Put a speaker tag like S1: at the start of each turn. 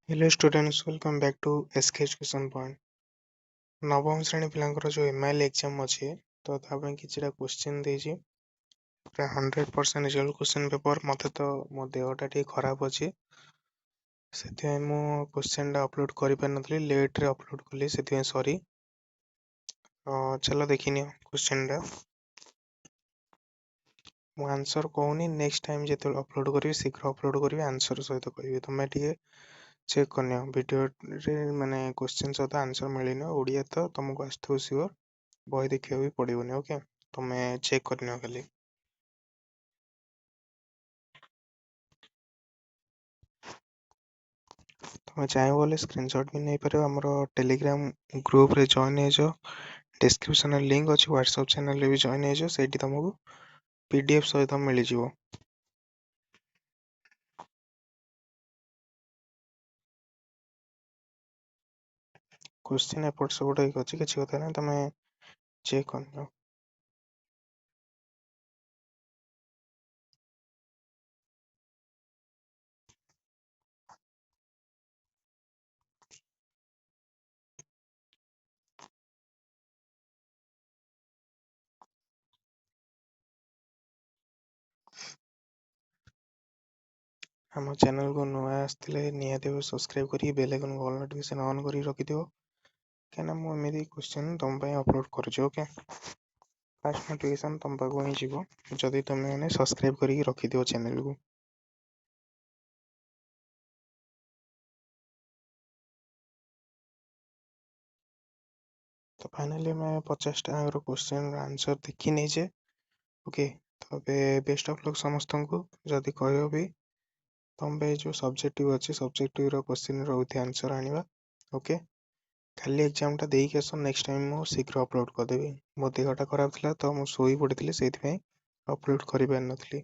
S1: Hello students, welcome back to SK Education Point. ନବମ ଶ୍ରେଣୀ ପିଲାଙ୍କର ଯୋଉ MIL ଏକ୍ଜାମ ଅଛି ତ ତା ପାଇଁ କିଛିଟା କ୍ୱେଶ୍ଚିନ୍ ଦେଇଛି ପୁରା 100% ରିଅଲ କ୍ୱେଶ୍ଚିନ୍ ପେପର। ମତେ ତ ମୋ ଦେହଟା ଟିକେ ଖରାପ ଅଛି, ସେଥିପାଇଁ ମୁଁ କ୍ୱେଶ୍ଚିନ୍ ଟା ଅପଲୋଡ କରିପାରିନଥିଲି, ଲେଟରେ ଅପଲୋଡ କଲି, ସେଥିପାଇଁ ସରି। ଚାଲ ଦେଖିନିଅ କ୍ୱେଶ୍ଚିନ୍ ଟା। ମୁଁ ଆନ୍ସର କହୁନି, ନେକ୍ସଟ ଟାଇମ୍ ଯେତେବେଳେ ଅପଲୋଡ କରିବି ଶୀଘ୍ର ଅପଲୋଡ କରିବି, ଆନ୍ସର ସହିତ କହିବି। ତମେ ଟିକେ ଚେକ୍ କରିନିଅ ଭିଡ଼ିଓରେ, ମାନେ କ୍ୱେଶ୍ଚିନ୍ ସହିତ ଆନ୍ସର ମିଳିନିଅ। ଓଡ଼ିଆ ତ ତମକୁ ଆସିଥିବ ସିଓର, ବହି ଦେଖିବାକୁ ବି ପଡ଼ିବନି। ଓକେ, ତମେ ଚେକ୍ କରିନିଅ ଖାଲି। ତମେ ଚାହିଁବ ବୋଲେ ସ୍କ୍ରିନଶଟ୍ ବି ନେଇପାରିବ। ଆମର ଟେଲିଗ୍ରାମ ଗ୍ରୁପରେ ଜଏନ୍ ହେଇଯାଅ, ଡେସ୍କ୍ରିପସନରେ ଲିଙ୍କ୍ ଅଛି। ହ୍ୱାଟ୍ସଆପ୍ ଚ୍ୟାନେଲରେ ବି ଜଏନ୍ ହେଇଯାଅ, ସେଇଠି ତମକୁ PDF ସହିତ ମିଳିଯିବ। କ୍ୱେଶ୍ଚିନ୍ ଏପଟ ସେପଟ ହେଇକି ଅଛି, କିଛି କଥା ନାହିଁ, ତମେ ଚେକ୍ କରିନିଅ। ଆମ ଚ୍ୟାନେଲକୁ ନୂଆ ଆସିଥିଲେ ନିହାତି ଭାବେ ସବସ୍କ୍ରାଇବ କରିକି ବେଲ୍ ଆଇକନକୁ ଅଲ୍ ନୋଟିଫିକେସନ୍ ଅନ୍ କରିକି ରଖିଥିବ, କାହିଁକିନା ମୁଁ ଏମିତି କ୍ୱେଶ୍ଚିନ୍ ତମ ପାଇଁ ଅପଲୋଡ କରୁଛି। ଓକେ, ଫାର୍ଷ୍ଟ ନୋଟିଫିକେସନ୍ ତମ ପାଖକୁ ହିଁ ଯିବ ଯଦି ତମେ ମାନେ ସବସ୍କ୍ରାଇବ କରିକି ରଖିଥିବ ଚ୍ୟାନେଲକୁ। ତ ଫାଇନାଲି ଆମେ 50ଟା କ୍ୱେଶ୍ଚିନ୍ର ଆନ୍ସର ଦେଖି ନେଇଛେ। ଓକେ, ତ ଏବେ ବେଷ୍ଟ ଅଫ୍ ଲକ୍ ସମସ୍ତଙ୍କୁ। ଯଦି କହିବ ବି ତମ ପାଇଁ ଯୋଉ ସବଜେକ୍ଟିଭ ଅଛି, ସବଜେକ୍ଟିଭର କ୍ୱେଶ୍ଚିନ୍ ରହୁଛି ଆନ୍ସର ଆଣିବା। ଓକେ, କାଲି ଏକ୍ଜାମଟା ଦେଇକି ଆସ, ନେକ୍ସଟ ଟାଇମ୍ ମୁଁ ଶୀଘ୍ର ଅପଲୋଡ କରିଦେବି। ମୋ ଦେହଟା ଖରାପ ଥିଲା ତ ମୁଁ ଶୋଇ ପଡ଼ିଥିଲି, ସେଇଥିପାଇଁ ଅପଲୋଡ କରିପାରିନଥିଲି।